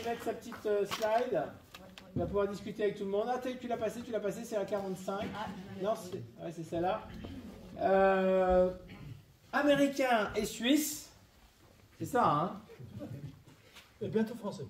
mettre sa petite slide. Il va pouvoir discuter avec tout le monde. Ah, tu l'as passé, c'est la 45. Non, c'est celle-là. Américain et suisse. C'est ça, hein? Et bientôt français.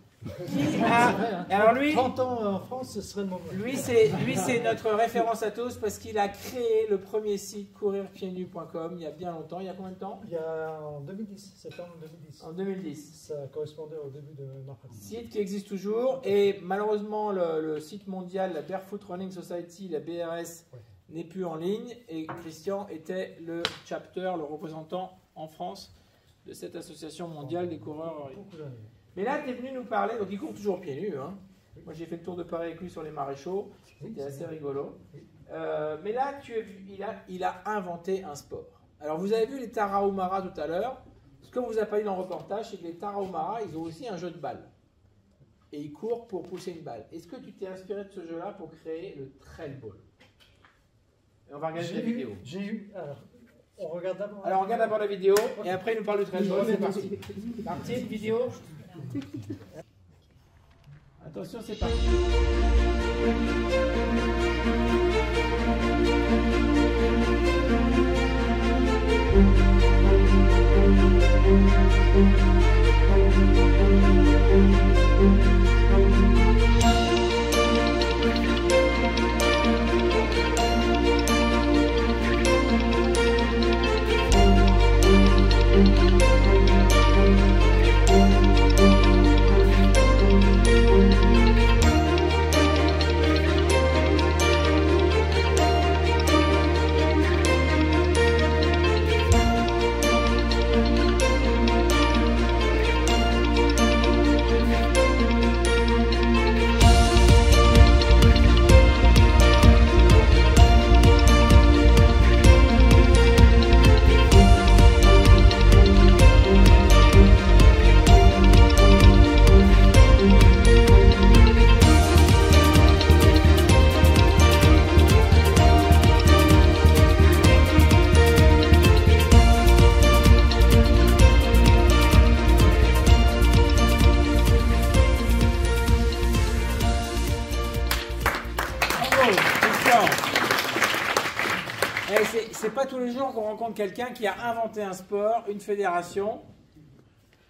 Alors lui, 30 ans en France, ce serait le moment. Lui, c'est notre référence à tous parce qu'il a créé le premier site courirpiednus.com il y a bien longtemps. Il y a combien de temps? Il y a en 2010, septembre 2010. En 2010. Ça correspondait au début de ma pratique. Site qui existe toujours et malheureusement le site mondial, la Barefoot Running Society, la BRS, n'est plus en ligne et Christian était le chapter, le représentant en France de cette association mondiale des coureurs. Mais là, tu es venu nous parler, donc il court toujours pieds nus. Hein. Moi, j'ai fait le tour de Paris avec lui sur les maréchaux, c'était assez rigolo. Mais là, il a inventé un sport. Alors, vous avez vu les Tarahumara tout à l'heure. Ce qu'on vous a pas dit dans le reportage, c'est que les Tarahumara, ils ont aussi un jeu de balle. Et ils courent pour pousser une balle. Est-ce que tu t'es inspiré de ce jeu-là pour créer le trail ball? Et on va regarder la vidéo. J'ai eu. On regarde d'abord. Alors, on regarde d'abord la vidéo et après, il nous parle du trail ball. C'est parti. Parti, vidéo. Attention, c'est parti. C'est pas tous les jours qu'on rencontre quelqu'un qui a inventé un sport, une fédération.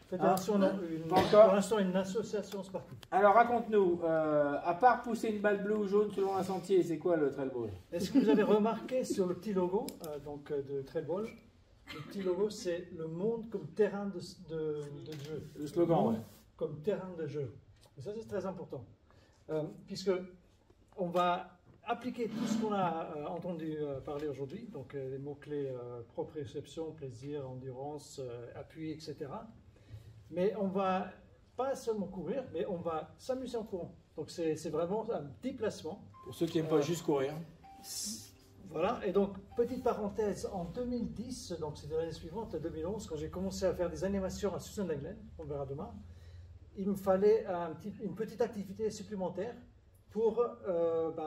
Fédération, non, pas encore. Pour l'instant, une association sportive. Alors raconte-nous, à part pousser une balle bleue ou jaune selon un sentier, c'est quoi le trail ball? Est-ce que vous avez remarqué sur le petit logo de trail ball, le petit logo, c'est le monde comme terrain de jeu. Le slogan, ouais. Comme terrain de jeu. Et ça, c'est très important. Puisque on va appliquer tout ce qu'on a entendu parler aujourd'hui, donc les mots-clés proprioception, plaisir, endurance, appui, etc. Mais on va pas seulement courir, mais on va s'amuser en courant. Donc c'est vraiment un déplacement. Pour ceux qui n'aiment pas juste courir. Voilà, et donc petite parenthèse, en 2010, donc c'était l'année suivante, 2011, quand j'ai commencé à faire des animations à Susan England, on verra demain, il me fallait une petite activité supplémentaire pour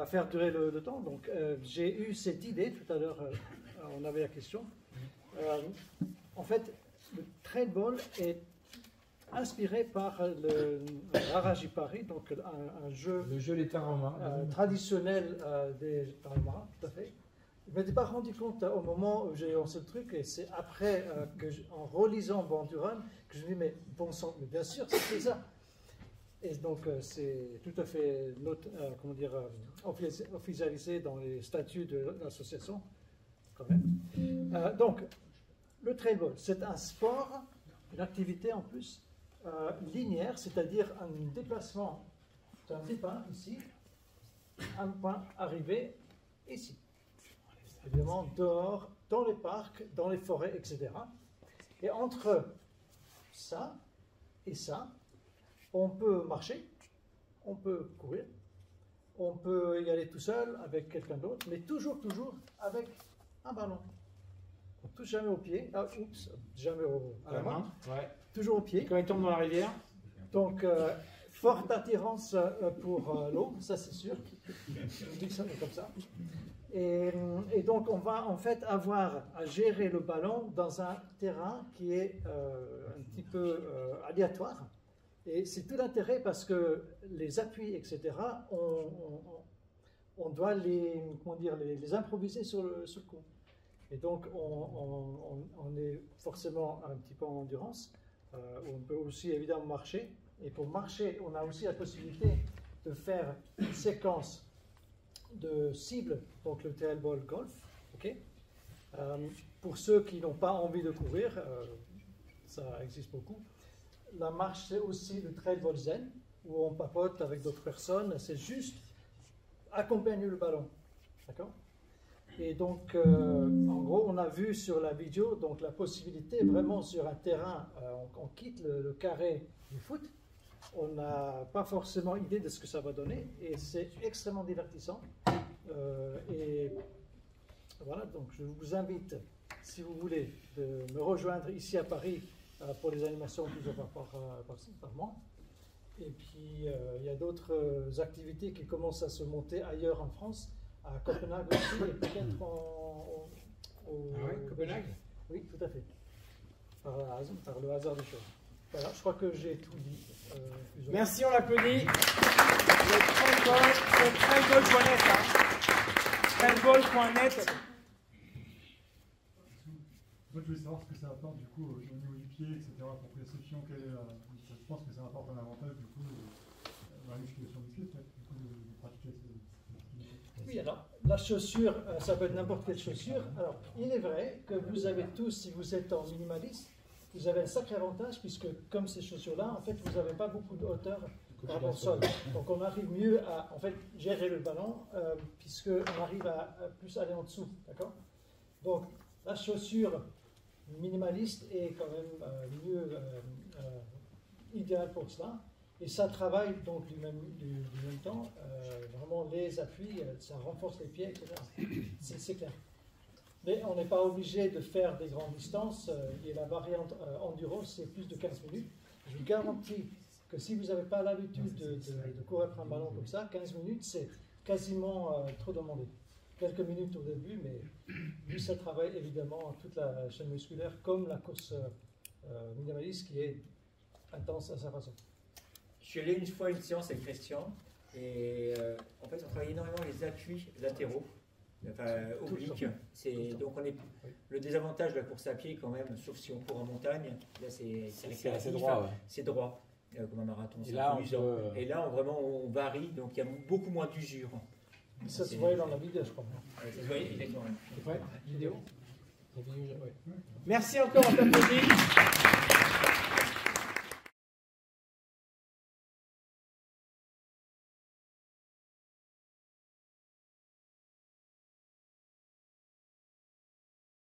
faire durer le temps. Donc j'ai eu cette idée, tout à l'heure on avait la question. En fait, le trail ball est inspiré par le Rarajipari, donc un jeu, le jeu des Tarahumara traditionnel des Tarahumara, tout à fait. Je ne m'étais pas rendu compte au moment où j'ai lancé le truc, et c'est après en relisant Banduran que je me dis, mais bon sang, mais bien sûr, c'était ça. Et donc, c'est tout à fait officialisé dans les statuts de l'association, quand même. Donc, le trail ball, c'est un sport, une activité en plus, linéaire, c'est-à-dire un déplacement d'un départ ici, un point arrivé ici. Évidemment, dehors, dans les parcs, dans les forêts, etc. Et entre ça et ça, on peut marcher, on peut courir, on peut y aller tout seul avec quelqu'un d'autre, mais toujours avec un ballon. On ne touche jamais au pied, jamais à la main, ouais. Toujours au pied. Quand il tombe dans la rivière. Donc, forte attirance pour l'eau, ça c'est sûr. Je dis ça comme ça. Et donc, on va en fait avoir à gérer le ballon dans un terrain qui est un petit peu aléatoire. Et c'est tout l'intérêt parce que les appuis, etc., on doit les improviser sur le coup. Et donc, on est forcément un petit peu en endurance. On peut aussi évidemment marcher. Et pour marcher, on a aussi la possibilité de faire une séquence de cibles, donc le trail ball golf. Okay. Pour ceux qui n'ont pas envie de courir, ça existe beaucoup. La marche, c'est aussi le trail ball zen, où on papote avec d'autres personnes. C'est juste accompagner le ballon. D'accord ? Et donc, en gros, on a vu sur la vidéo donc, la possibilité vraiment sur un terrain, on quitte le carré du foot. On n'a pas forcément idée de ce que ça va donner et c'est extrêmement divertissant. Et voilà, donc je vous invite, si vous voulez, de me rejoindre ici à Paris pour les animations plusieurs fois par mois. Et puis, il y a d'autres activités qui commencent à se monter ailleurs en France, à Copenhague aussi, et peut-être Copenhague ? Oui, tout à fait. Par le hasard des choses. Voilà, je crois que j'ai tout dit. Merci, on l'applaudit. Le trailball.net. Trailball.net. Moi, je voulais savoir ce que ça apporte du coup au niveau du pied, etc. Pour précision, je pense que ça apporte un avantage du coup dans la musculation du pied, peut-être, du coup, de pratiquer ces activités. Oui, alors, la chaussure, ça peut être n'importe quelle chaussure. Alors, il est vrai que vous avez tous, si vous êtes en minimaliste, vous avez un sacré avantage puisque, comme ces chaussures-là, en fait, vous n'avez pas beaucoup de hauteur par rapport au sol. Donc, on arrive mieux à, en fait, gérer le ballon puisqu'on arrive à plus aller en dessous, d'accord ? Donc, la chaussure minimaliste est quand même mieux idéale pour cela. Et ça travaille donc du même temps, vraiment les appuis, ça renforce les pieds, etc. C'est clair. Mais on n'est pas obligé de faire des grandes distances. Et la variante enduro, c'est plus de 15 minutes. Je vous garantis que si vous n'avez pas l'habitude de courir après un ballon comme ça, 15 minutes, c'est quasiment trop demandé. Quelques minutes au début, mais lui, ça travaille évidemment toute la chaîne musculaire, comme la course minimaliste qui est intense à sa façon. Je suis allé une fois à une séance avec Christian, et en fait, on travaille énormément les appuis latéraux. Enfin, oblique. Donc le désavantage de la course à pied quand même, sauf si on court en montagne, là c'est droit, ouais. C'est droit, comme un marathon. Et là, et là on varie, donc il y a beaucoup moins d'usure. Ça se voyait dans la vidéo, je crois. Ça se voyait exactement. C'est vrai ? Vidéo ? Merci encore, on t'applaudit.